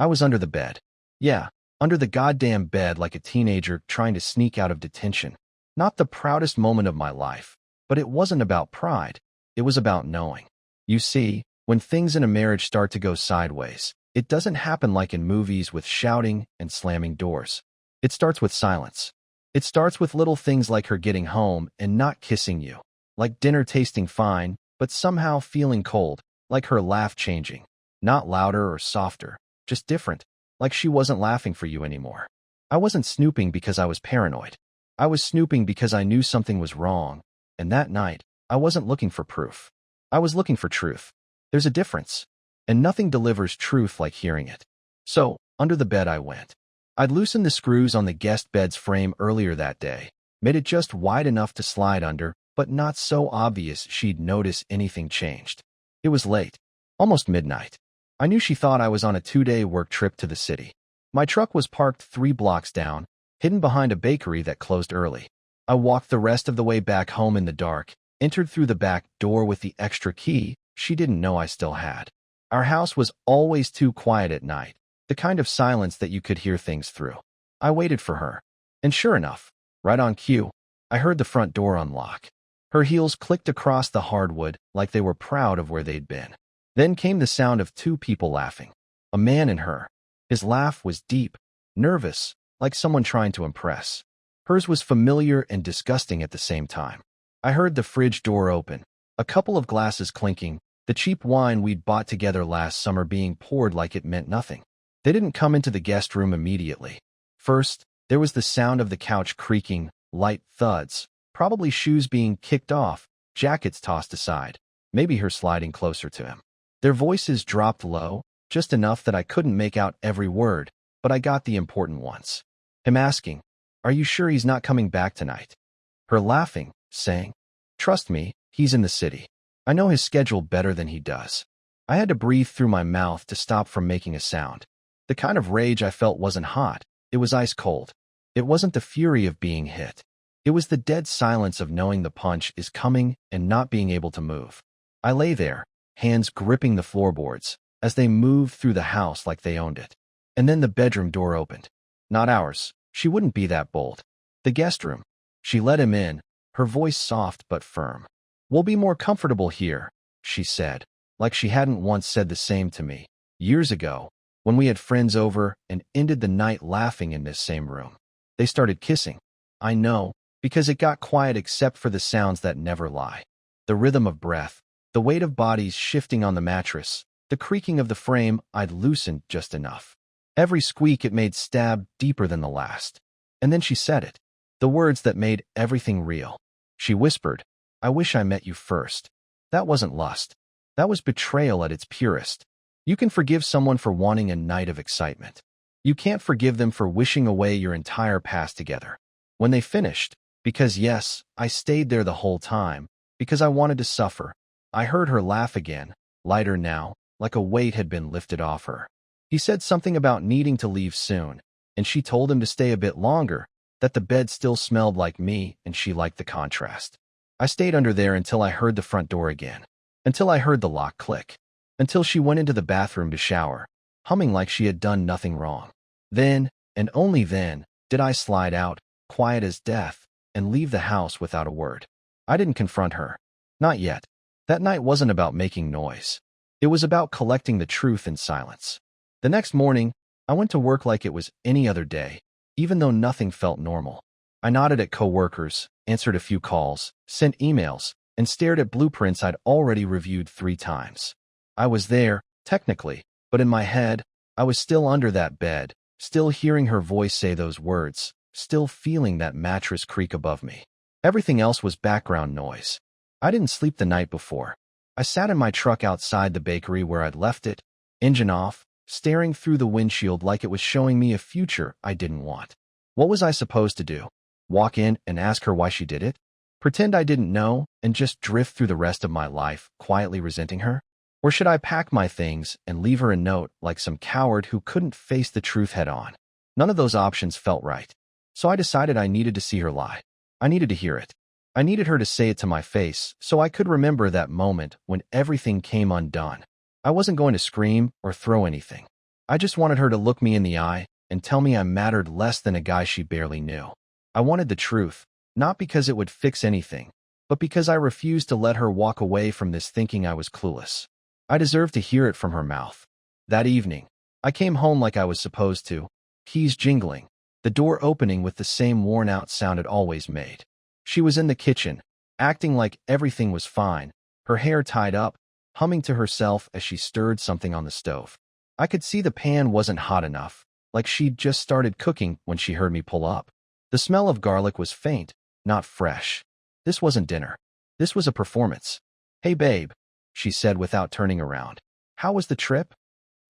I was under the bed. Yeah, under the goddamn bed like a teenager trying to sneak out of detention. Not the proudest moment of my life, but it wasn't about pride. It was about knowing. You see, when things in a marriage start to go sideways, it doesn't happen like in movies with shouting and slamming doors. It starts with silence. It starts with little things like her getting home and not kissing you, like dinner tasting fine, but somehow feeling cold, like her laugh changing, not louder or softer, just different, like she wasn't laughing for you anymore. I wasn't snooping because I was paranoid. I was snooping because I knew something was wrong, and that night, I wasn't looking for proof. I was looking for truth. There's a difference, and nothing delivers truth like hearing it. So, under the bed I went. I'd loosened the screws on the guest bed's frame earlier that day, made it just wide enough to slide under, but not so obvious she'd notice anything changed. It was late, almost midnight. I knew she thought I was on a 2-day work trip to the city. My truck was parked 3 blocks down, hidden behind a bakery that closed early. I walked the rest of the way back home in the dark, entered through the back door with the extra key she didn't know I still had. Our house was always too quiet at night, the kind of silence that you could hear things through. I waited for her, and sure enough, right on cue, I heard the front door unlock. Her heels clicked across the hardwood like they were proud of where they'd been. Then came the sound of 2 people laughing, a man and her. His laugh was deep, nervous, like someone trying to impress. Hers was familiar and disgusting at the same time. I heard the fridge door open, a couple of glasses clinking, the cheap wine we'd bought together last summer being poured like it meant nothing. They didn't come into the guest room immediately. First, there was the sound of the couch creaking, light thuds, probably shoes being kicked off, jackets tossed aside, maybe her sliding closer to him. Their voices dropped low, just enough that I couldn't make out every word, but I got the important ones. Him asking, "Are you sure he's not coming back tonight?" Her laughing, saying, "Trust me, he's in the city. I know his schedule better than he does." I had to breathe through my mouth to stop from making a sound. The kind of rage I felt wasn't hot, it was ice cold. It wasn't the fury of being hit. It was the dead silence of knowing the punch is coming and not being able to move. I lay there, hands gripping the floorboards, as they moved through the house like they owned it. And then the bedroom door opened. Not ours. She wouldn't be that bold. The guest room. She let him in, her voice soft but firm. "We'll be more comfortable here," she said, like she hadn't once said the same to me. Years ago, when we had friends over and ended the night laughing in this same room. They started kissing. I know, because it got quiet except for the sounds that never lie. The rhythm of breath, the weight of bodies shifting on the mattress, the creaking of the frame I'd loosened just enough. Every squeak it made stabbed deeper than the last. And then she said it, the words that made everything real. She whispered, "I wish I met you first." That wasn't lust. That was betrayal at its purest. You can forgive someone for wanting a night of excitement. You can't forgive them for wishing away your entire past together. When they finished, because yes, I stayed there the whole time, because I wanted to suffer, I heard her laugh again, lighter now, like a weight had been lifted off her. He said something about needing to leave soon, and she told him to stay a bit longer, that the bed still smelled like me and she liked the contrast. I stayed under there until I heard the front door again, until I heard the lock click, until she went into the bathroom to shower, humming like she had done nothing wrong. Then, and only then, did I slide out, quiet as death, and leave the house without a word. I didn't confront her. Not yet. That night wasn't about making noise. It was about collecting the truth in silence. The next morning, I went to work like it was any other day, even though nothing felt normal. I nodded at coworkers, answered a few calls, sent emails, and stared at blueprints I'd already reviewed 3 times. I was there, technically, but in my head, I was still under that bed, still hearing her voice say those words, still feeling that mattress creak above me. Everything else was background noise. I didn't sleep the night before. I sat in my truck outside the bakery where I'd left it, engine off, staring through the windshield like it was showing me a future I didn't want. What was I supposed to do? Walk in and ask her why she did it? Pretend I didn't know and just drift through the rest of my life, quietly resenting her? Or should I pack my things and leave her a note like some coward who couldn't face the truth head on? None of those options felt right. So I decided I needed to see her lie. I needed to hear it. I needed her to say it to my face so I could remember that moment when everything came undone. I wasn't going to scream or throw anything. I just wanted her to look me in the eye and tell me I mattered less than a guy she barely knew. I wanted the truth, not because it would fix anything, but because I refused to let her walk away from this thinking I was clueless. I deserved to hear it from her mouth. That evening, I came home like I was supposed to, keys jingling, the door opening with the same worn-out sound it always made. She was in the kitchen, acting like everything was fine, her hair tied up, humming to herself as she stirred something on the stove. I could see the pan wasn't hot enough, like she'd just started cooking when she heard me pull up. The smell of garlic was faint, not fresh. This wasn't dinner. This was a performance. "Hey, babe," she said without turning around. "How was the trip?"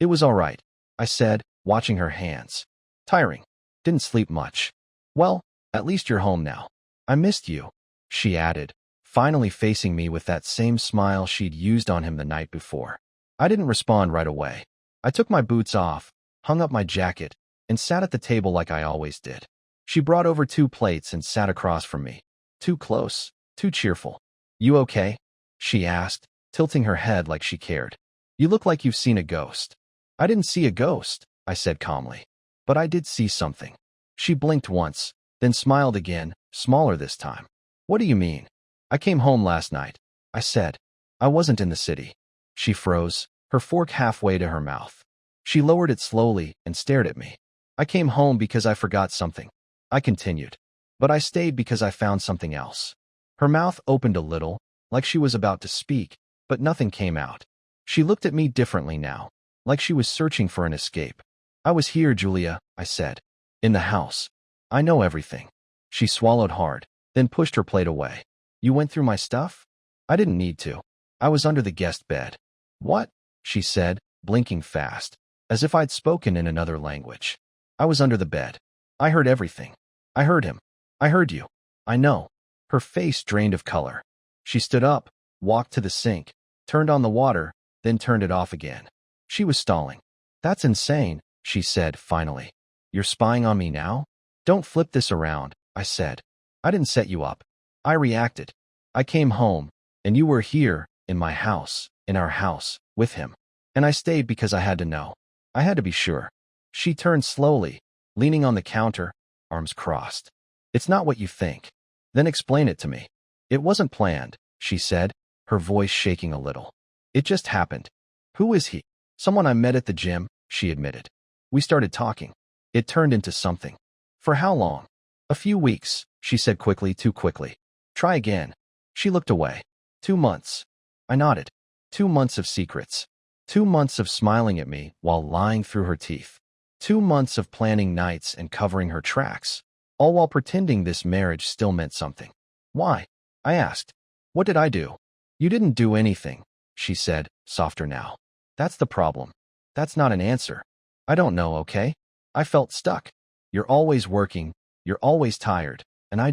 "It was all right," I said, watching her hands. "Tiring. Didn't sleep much." "Well, at least you're home now. I missed you," she added, finally facing me with that same smile she'd used on him the night before. I didn't respond right away. I took my boots off, hung up my jacket, and sat at the table like I always did. She brought over 2 plates and sat across from me. Too close, too cheerful. "You okay?" she asked, tilting her head like she cared. "You look like you've seen a ghost." "I didn't see a ghost," I said calmly. "But I did see something." She blinked once, then smiled again, smaller this time. "What do you mean?" "I came home last night," I said. "I wasn't in the city." She froze, her fork halfway to her mouth. She lowered it slowly and stared at me. "I came home because I forgot something," I continued. "But I stayed because I found something else." Her mouth opened a little, like she was about to speak, but nothing came out. She looked at me differently now, like she was searching for an escape. "I was here, Julia," I said. "In the house. I know everything." She swallowed hard, then pushed her plate away. "You went through my stuff?" "I didn't need to. I was under the guest bed." "What?" she said, blinking fast, as if I'd spoken in another language. "I was under the bed. I heard everything. I heard him. I heard you. I know." Her face drained of color. She stood up, walked to the sink, turned on the water, then turned it off again. She was stalling. "That's insane," she said finally. "You're spying on me now?" "Don't flip this around," I said. "I didn't set you up. I reacted. I came home, and you were here, in my house, in our house, with him. And I stayed because I had to know. I had to be sure." She turned slowly, leaning on the counter, arms crossed. "It's not what you think." "Then explain it to me." "It wasn't planned," she said, her voice shaking a little. "It just happened." "Who is he?" "Someone I met at the gym," she admitted. "We started talking. It turned into something." "For how long?" "A few weeks," she said quickly, too quickly. "Try again." She looked away. 2 months. I nodded. 2 months of secrets. 2 months of smiling at me while lying through her teeth. 2 months of planning nights and covering her tracks, all while pretending this marriage still meant something. "Why?" I asked. "What did I do?" "You didn't do anything," she said, softer now. "That's the problem. That's not an answer." "I don't know, okay?" I felt stuck. "You're always working, you're always tired, and I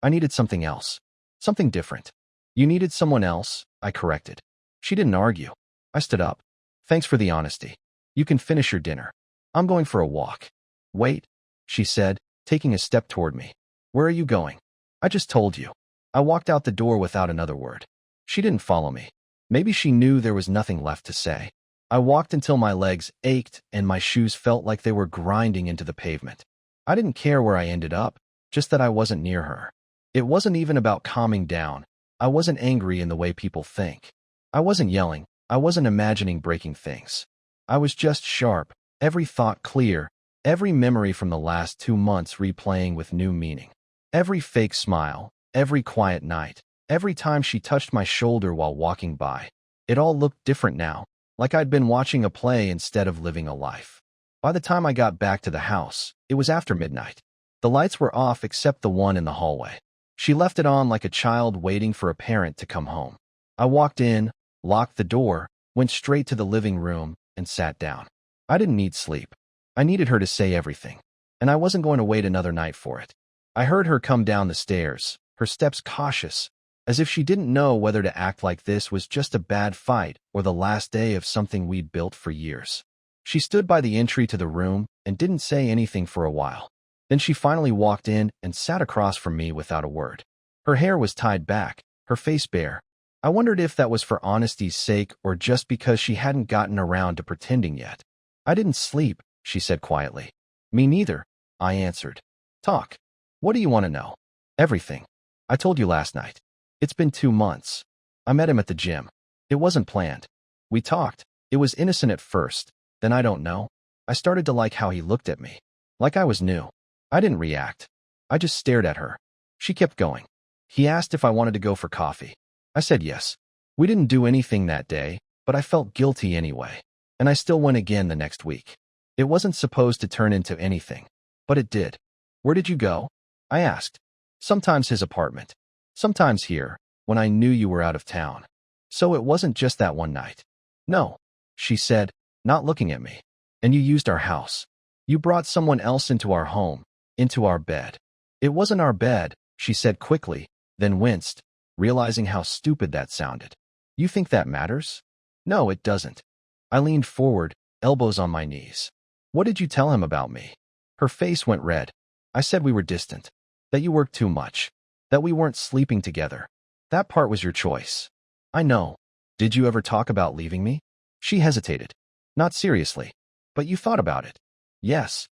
needed something else. Something different." "You needed someone else," I corrected. She didn't argue. I stood up. "Thanks for the honesty. You can finish your dinner. I'm going for a walk." "Wait," she said, taking a step toward me. "Where are you going?" "I just told you." I walked out the door without another word. She didn't follow me. Maybe she knew there was nothing left to say. I walked until my legs ached and my shoes felt like they were grinding into the pavement. I didn't care where I ended up, just that I wasn't near her. It wasn't even about calming down. I wasn't angry in the way people think. I wasn't yelling. I wasn't imagining breaking things. I was just sharp, every thought clear, every memory from the last 2 months replaying with new meaning. Every fake smile, every quiet night, every time she touched my shoulder while walking by. It all looked different now, like I'd been watching a play instead of living a life. By the time I got back to the house, it was after midnight. The lights were off except the one in the hallway. She left it on like a child waiting for a parent to come home. I walked in, locked the door, went straight to the living room, and sat down. I didn't need sleep. I needed her to say everything, and I wasn't going to wait another night for it. I heard her come down the stairs, her steps cautious, as if she didn't know whether to act like this was just a bad fight or the last day of something we'd built for years. She stood by the entry to the room and didn't say anything for a while. Then she finally walked in and sat across from me without a word. Her hair was tied back, her face bare. I wondered if that was for honesty's sake or just because she hadn't gotten around to pretending yet. I didn't sleep, she said quietly. Me neither, I answered. Talk. What do you want to know? Everything. I told you last night. It's been 2 months. I met him at the gym. It wasn't planned. We talked. It was innocent at first. Then I don't know. I started to like how he looked at me. Like I was new. I didn't react. I just stared at her. She kept going. He asked if I wanted to go for coffee. I said yes. We didn't do anything that day, but I felt guilty anyway. And I still went again the next week. It wasn't supposed to turn into anything. But it did. Where did you go? I asked. Sometimes his apartment. Sometimes here, when I knew you were out of town. So it wasn't just that one night. No, she said, not looking at me. And you used our house. You brought someone else into our home, into our bed. It wasn't our bed, she said quickly, then winced, realizing how stupid that sounded. You think that matters? No, it doesn't. I leaned forward, elbows on my knees. What did you tell him about me? Her face went red. I said we were distant, that you worked too much, that we weren't sleeping together. That part was your choice. I know. Did you ever talk about leaving me? She hesitated. Not seriously. But you thought about it. Yes.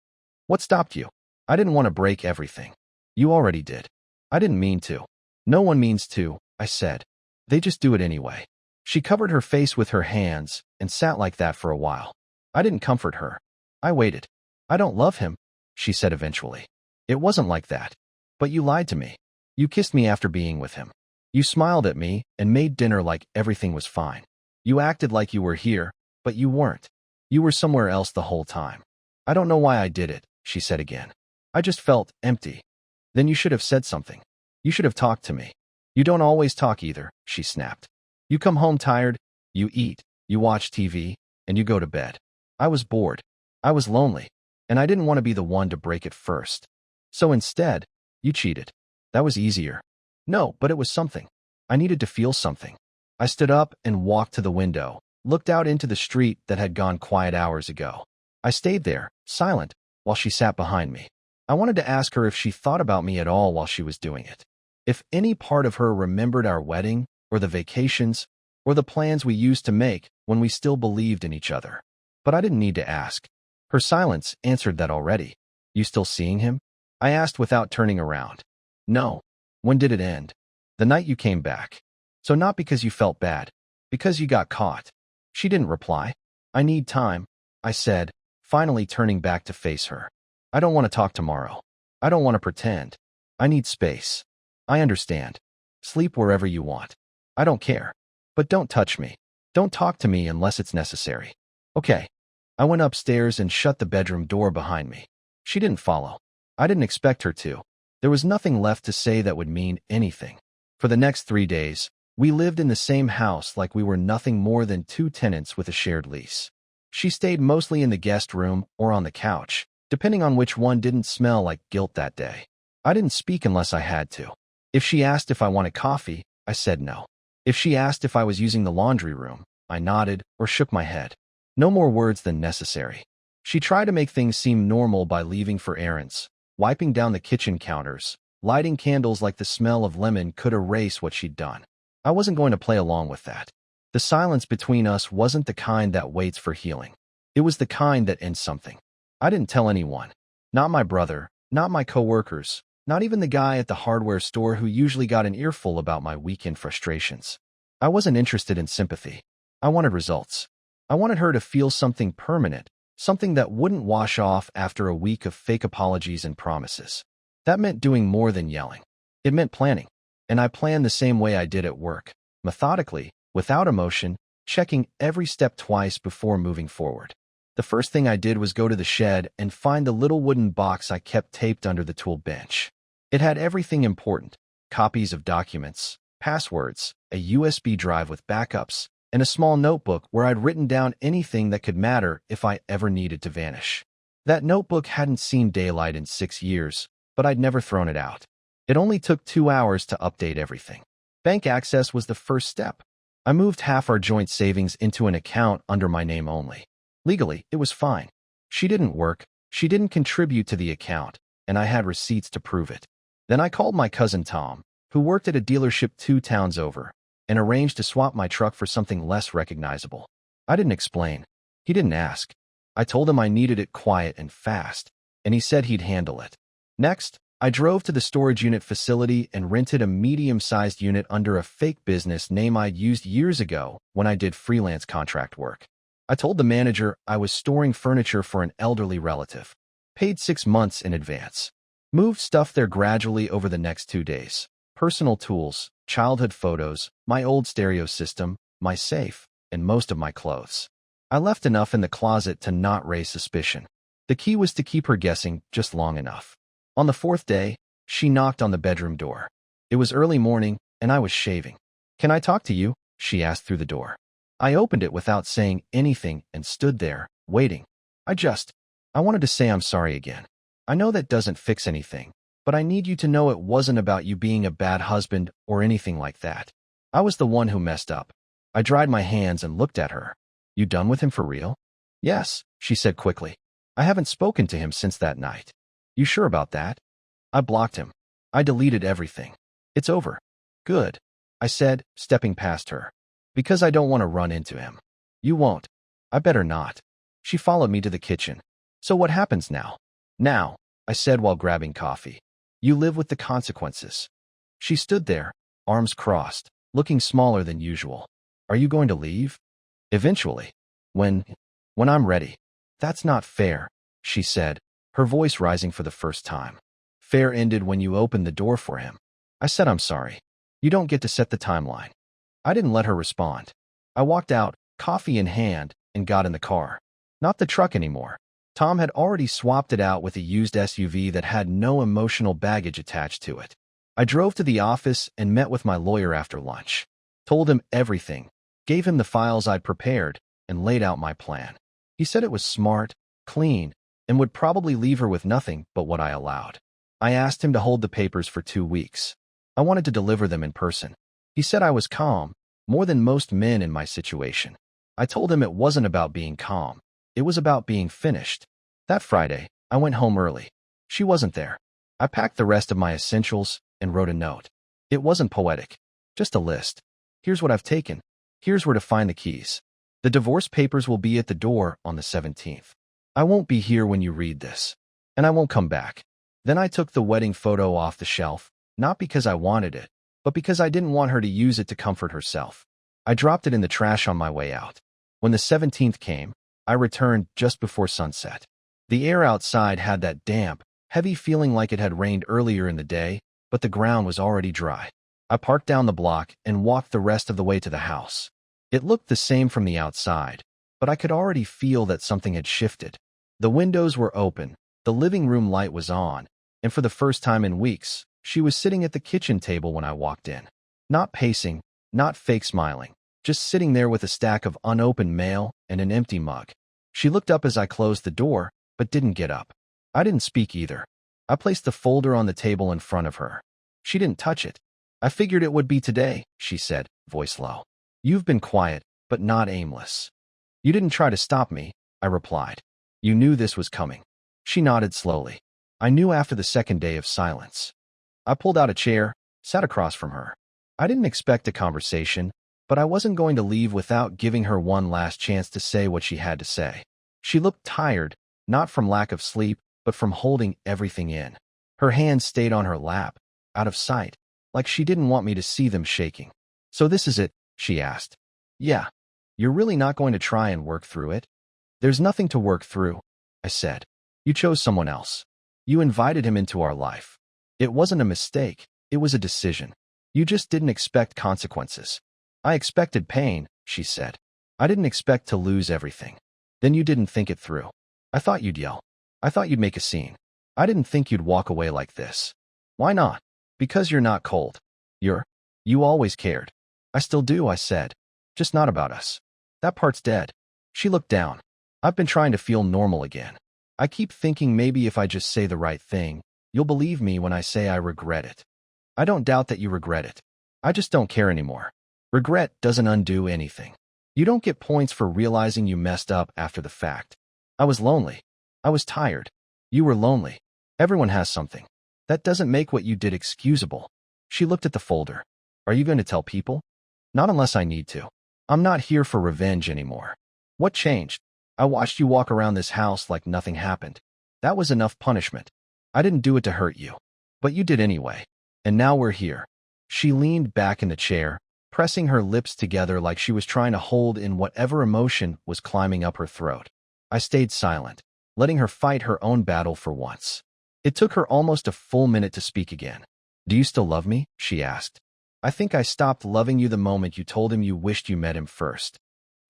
What stopped you? I didn't want to break everything. You already did. I didn't mean to. No one means to, I said. They just do it anyway. She covered her face with her hands and sat like that for a while. I didn't comfort her. I waited. I don't love him, she said eventually. It wasn't like that. But you lied to me. You kissed me after being with him. You smiled at me and made dinner like everything was fine. You acted like you were here, but you weren't. You were somewhere else the whole time. I don't know why I did it, she said again. I just felt empty. Then you should have said something. You should have talked to me. You don't always talk either, she snapped. You come home tired, you eat, you watch TV, and you go to bed. I was bored. I was lonely. And I didn't want to be the one to break it first. So instead, you cheated. That was easier. No, but it was something. I needed to feel something. I stood up and walked to the window, looked out into the street that had gone quiet hours ago. I stayed there, silent, while she sat behind me. I wanted to ask her if she thought about me at all while she was doing it. If any part of her remembered our wedding, or the vacations, or the plans we used to make when we still believed in each other. But I didn't need to ask. Her silence answered that already. You still seeing him? I asked without turning around. No. When did it end? The night you came back. So not because you felt bad, because you got caught. She didn't reply. I need time, I said, finally turning back to face her. I don't want to talk tomorrow. I don't want to pretend. I need space. I understand. Sleep wherever you want. I don't care. But don't touch me. Don't talk to me unless it's necessary. Okay. I went upstairs and shut the bedroom door behind me. She didn't follow. I didn't expect her to. There was nothing left to say that would mean anything. For the next 3 days, we lived in the same house like we were nothing more than 2 tenants with a shared lease. She stayed mostly in the guest room or on the couch, depending on which one didn't smell like guilt that day. I didn't speak unless I had to. If she asked if I wanted coffee, I said no. If she asked if I was using the laundry room, I nodded or shook my head. No more words than necessary. She tried to make things seem normal by leaving for errands, wiping down the kitchen counters, lighting candles like the smell of lemon could erase what she'd done. I wasn't going to play along with that. The silence between us wasn't the kind that waits for healing. It was the kind that ends something. I didn't tell anyone. Not my brother, not my coworkers, not even the guy at the hardware store who usually got an earful about my weekend frustrations. I wasn't interested in sympathy. I wanted results. I wanted her to feel something permanent, something that wouldn't wash off after a week of fake apologies and promises. That meant doing more than yelling. It meant planning. And I planned the same way I did at work, methodically, without emotion, checking every step twice before moving forward. The first thing I did was go to the shed and find the little wooden box I kept taped under the tool bench. It had everything important: copies of documents, passwords, a USB drive with backups, and a small notebook where I'd written down anything that could matter if I ever needed to vanish. That notebook hadn't seen daylight in 6 years, but I'd never thrown it out. It only took 2 hours to update everything. Bank access was the first step. I moved half our joint savings into an account under my name only. Legally, it was fine. She didn't work, she didn't contribute to the account, and I had receipts to prove it. Then I called my cousin Tom, who worked at a dealership 2 towns over, and arranged to swap my truck for something less recognizable. I didn't explain. He didn't ask. I told him I needed it quiet and fast, and he said he'd handle it. Next, I drove to the storage unit facility and rented a medium-sized unit under a fake business name I'd used years ago when I did freelance contract work. I told the manager I was storing furniture for an elderly relative. Paid 6 months in advance. Moved stuff there gradually over the next 2 days. Personal tools, childhood photos, my old stereo system, my safe, and most of my clothes. I left enough in the closet to not raise suspicion. The key was to keep her guessing just long enough. On the 4th day, she knocked on the bedroom door. It was early morning, and I was shaving. "Can I talk to you?" she asked through the door. I opened it without saying anything and stood there, waiting. I wanted to say I'm sorry again. I know that doesn't fix anything, but I need you to know it wasn't about you being a bad husband or anything like that. I was the one who messed up. I dried my hands and looked at her. "You done with him for real?" "Yes," she said quickly. "I haven't spoken to him since that night." "You sure about that?" "I blocked him. I deleted everything. It's over." "Good," I said, stepping past her. "Because I don't want to run into him." "You won't." "I better not." She followed me to the kitchen. "So what happens now?" "Now," I said while grabbing coffee. "You live with the consequences." She stood there, arms crossed, looking smaller than usual. "Are you going to leave?" "Eventually. When I'm ready." "That's not fair," she said, her voice rising for the first time. "Fair ended when you opened the door for him." I said I'm sorry. "You don't get to set the timeline." I didn't let her respond. I walked out, coffee in hand, and got in the car. Not the truck anymore. Tom had already swapped it out with a used SUV that had no emotional baggage attached to it. I drove to the office and met with my lawyer after lunch. Told him everything, gave him the files I'd prepared, and laid out my plan. He said it was smart, clean, and would probably leave her with nothing but what I allowed. I asked him to hold the papers for 2 weeks. I wanted to deliver them in person. He said I was calm, more than most men in my situation. I told him it wasn't about being calm. It was about being finished. That Friday, I went home early. She wasn't there. I packed the rest of my essentials and wrote a note. It wasn't poetic, just a list. "Here's what I've taken. Here's where to find the keys. The divorce papers will be at the door on the 17th. I won't be here when you read this. And I won't come back." Then I took the wedding photo off the shelf, not because I wanted it, but because I didn't want her to use it to comfort herself. I dropped it in the trash on my way out. When the 17th came, I returned just before sunset. The air outside had that damp, heavy feeling like it had rained earlier in the day, but the ground was already dry. I parked down the block and walked the rest of the way to the house. It looked the same from the outside, but I could already feel that something had shifted. The windows were open, the living room light was on, and for the first time in weeks, she was sitting at the kitchen table when I walked in. Not pacing, not fake smiling, just sitting there with a stack of unopened mail and an empty mug. She looked up as I closed the door, but didn't get up. I didn't speak either. I placed the folder on the table in front of her. She didn't touch it. "I figured it would be today," she said, voice low. "You've been quiet, but not aimless." "You didn't try to stop me," I replied. "You knew this was coming." She nodded slowly. I knew after the second day of silence. I pulled out a chair, sat across from her. I didn't expect a conversation, but I wasn't going to leave without giving her one last chance to say what she had to say. She looked tired, not from lack of sleep, but from holding everything in. Her hands stayed on her lap, out of sight, like she didn't want me to see them shaking. "So this is it?" she asked. "Yeah. You're really not going to try and work through it?" "There's nothing to work through," I said. "You chose someone else. You invited him into our life. It wasn't a mistake, it was a decision. You just didn't expect consequences." "I expected pain," she said. "I didn't expect to lose everything." "Then you didn't think it through." "I thought you'd yell. I thought you'd make a scene. I didn't think you'd walk away like this." "Why not?" "Because you're not cold. You always cared." "I still do," I said. "Just not about us. That part's dead." She looked down. "I've been trying to feel normal again. I keep thinking maybe if I just say the right thing, you'll believe me when I say I regret it." "I don't doubt that you regret it. I just don't care anymore. Regret doesn't undo anything. You don't get points for realizing you messed up after the fact." "I was lonely. I was tired. You were lonely. Everyone has something. That doesn't make what you did excusable." She looked at the folder. "Are you going to tell people?" "Not unless I need to. I'm not here for revenge anymore." "What changed?" I watched you walk around this house like nothing happened. That was enough punishment. I didn't do it to hurt you. But you did anyway. And now we're here." She leaned back in the chair, pressing her lips together like she was trying to hold in whatever emotion was climbing up her throat. I stayed silent, letting her fight her own battle for once. It took her almost a full minute to speak again. "Do you still love me?" she asked. "I think I stopped loving you the moment you told him you wished you met him first."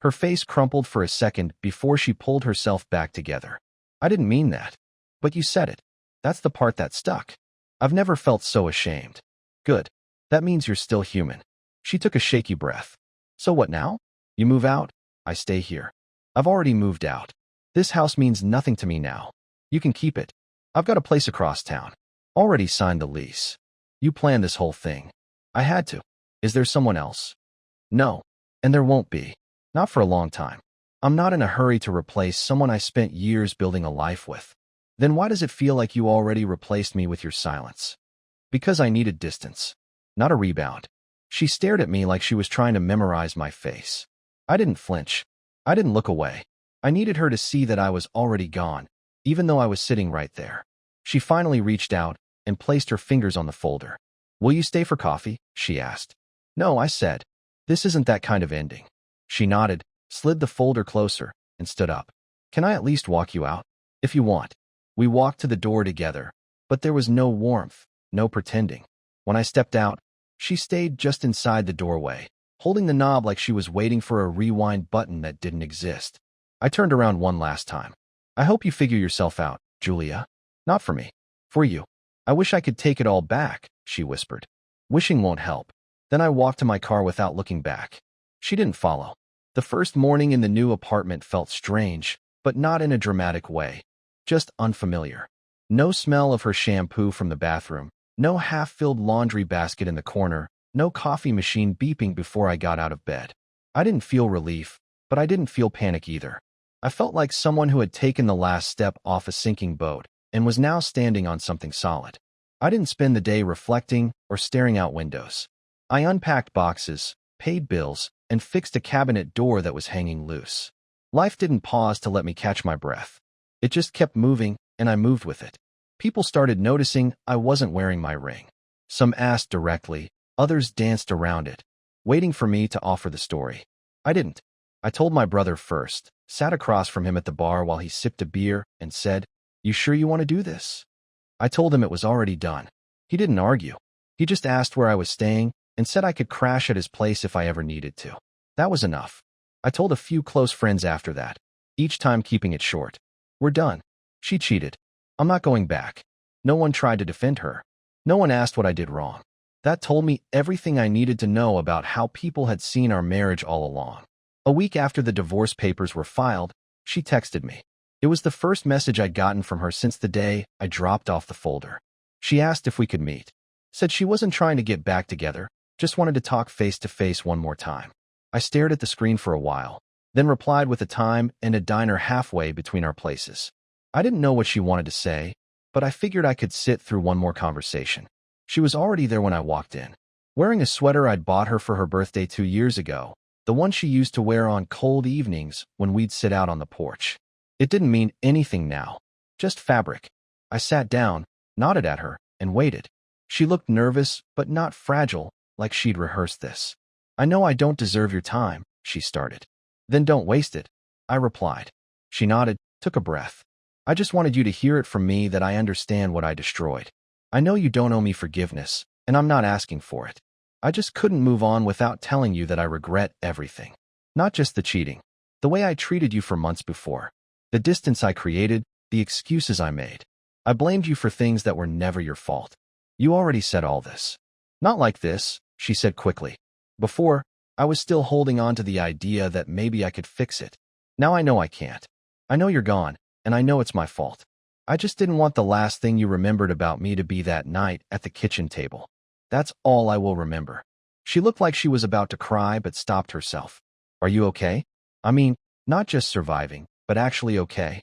Her face crumpled for a second before she pulled herself back together. "I didn't mean that. But you said it. That's the part that stuck. I've never felt so ashamed." "Good. That means you're still human." She took a shaky breath. "So what now? You move out? I stay here." "I've already moved out. This house means nothing to me now. You can keep it. I've got a place across town. Already signed the lease." "You planned this whole thing." "I had to. Is there someone else?" "No. And there won't be. Not for a long time. I'm not in a hurry to replace someone I spent years building a life with." "Then why does it feel like you already replaced me with your silence?" "Because I needed distance. Not a rebound." She stared at me like she was trying to memorize my face. I didn't flinch. I didn't look away. I needed her to see that I was already gone, even though I was sitting right there. She finally reached out and placed her fingers on the folder. "Will you stay for coffee?" she asked. "No," I said. "This isn't that kind of ending." She nodded, slid the folder closer, and stood up. "Can I at least walk you out?" "If you want." We walked to the door together, but there was no warmth, no pretending. When I stepped out, she stayed just inside the doorway, holding the knob like she was waiting for a rewind button that didn't exist. I turned around one last time. "I hope you figure yourself out, Julia." "Not for me. For you." "I wish I could take it all back," she whispered. "Wishing won't help." Then I walked to my car without looking back. She didn't follow. The first morning in the new apartment felt strange, but not in a dramatic way. Just unfamiliar. No smell of her shampoo from the bathroom, no half-filled laundry basket in the corner, no coffee machine beeping before I got out of bed. I didn't feel relief, but I didn't feel panic either. I felt like someone who had taken the last step off a sinking boat and was now standing on something solid. I didn't spend the day reflecting or staring out windows. I unpacked boxes, paid bills, and fixed a cabinet door that was hanging loose. Life didn't pause to let me catch my breath. It just kept moving, and I moved with it. People started noticing I wasn't wearing my ring. Some asked directly, others danced around it, waiting for me to offer the story. I didn't. I told my brother first, sat across from him at the bar while he sipped a beer, and said, "You sure you want to do this?" I told him it was already done. He didn't argue. He just asked where I was staying and said I could crash at his place if I ever needed to. That was enough. I told a few close friends after that, each time keeping it short. "We're done. She cheated. I'm not going back." No one tried to defend her. No one asked what I did wrong. That told me everything I needed to know about how people had seen our marriage all along. A week after the divorce papers were filed, she texted me. It was the first message I'd gotten from her since the day I dropped off the folder. She asked if we could meet. Said she wasn't trying to get back together, just wanted to talk face to face one more time. I stared at the screen for a while, then replied with a time and a diner halfway between our places. I didn't know what she wanted to say, but I figured I could sit through one more conversation. She was already there when I walked in, wearing a sweater I'd bought her for her birthday 2 years ago, the one she used to wear on cold evenings when we'd sit out on the porch. It didn't mean anything now, just fabric. I sat down, nodded at her, and waited. She looked nervous, but not fragile, like she'd rehearsed this. "I know I don't deserve your time," she started. "Then don't waste it," I replied. She nodded, took a breath. "I just wanted you to hear it from me that I understand what I destroyed. I know you don't owe me forgiveness, and I'm not asking for it. I just couldn't move on without telling you that I regret everything. Not just the cheating, the way I treated you for months before, the distance I created, the excuses I made. I blamed you for things that were never your fault. You already said all this." "Not like this," she said quickly. "Before, I was still holding on to the idea that maybe I could fix it. Now I know I can't. I know you're gone, and I know it's my fault. I just didn't want the last thing you remembered about me to be that night at the kitchen table. That's all I will remember." She looked like she was about to cry but stopped herself. "Are you okay? I mean, not just surviving, but actually okay?"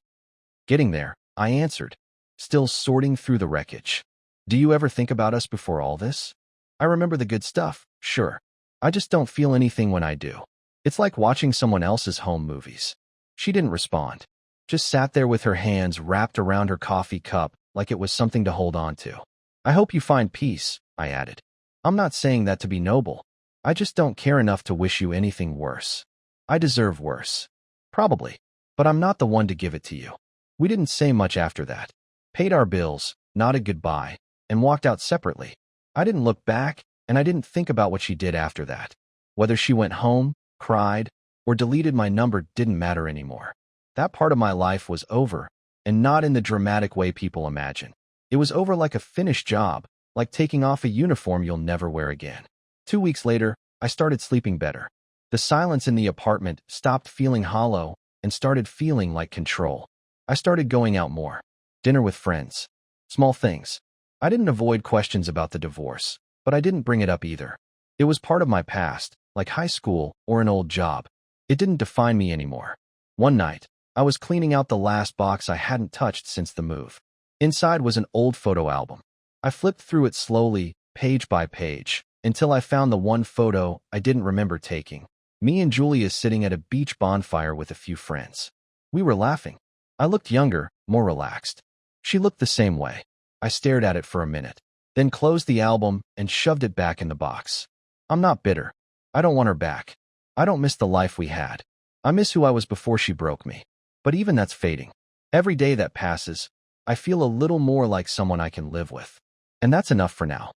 "Getting there," I answered, still sorting through the wreckage. "Do you ever think about us before all this?" "I remember the good stuff, sure. I just don't feel anything when I do. It's like watching someone else's home movies." She didn't respond. Just sat there with her hands wrapped around her coffee cup like it was something to hold on to. I hope you find peace, I added. I'm not saying that to be noble. I just don't care enough to wish you anything worse. I deserve worse. Probably. But I'm not the one to give it to you. We didn't say much after that. Paid our bills, nodded goodbye, and walked out separately. I didn't look back, and I didn't think about what she did after that. Whether she went home, cried, or deleted my number didn't matter anymore. That part of my life was over, and not in the dramatic way people imagine. It was over like a finished job, like taking off a uniform you'll never wear again. 2 weeks later, I started sleeping better. The silence in the apartment stopped feeling hollow and started feeling like control. I started going out more. Dinner with friends. Small things. I didn't avoid questions about the divorce, but I didn't bring it up either. It was part of my past, like high school or an old job. It didn't define me anymore. One night, I was cleaning out the last box I hadn't touched since the move. Inside was an old photo album. I flipped through it slowly, page by page, until I found the one photo I didn't remember taking. Me and Julia sitting at a beach bonfire with a few friends. We were laughing. I looked younger, more relaxed. She looked the same way. I stared at it for a minute, then closed the album and shoved it back in the box. I'm not bitter. I don't want her back. I don't miss the life we had. I miss who I was before she broke me. But even that's fading. Every day that passes, I feel a little more like someone I can live with. And that's enough for now.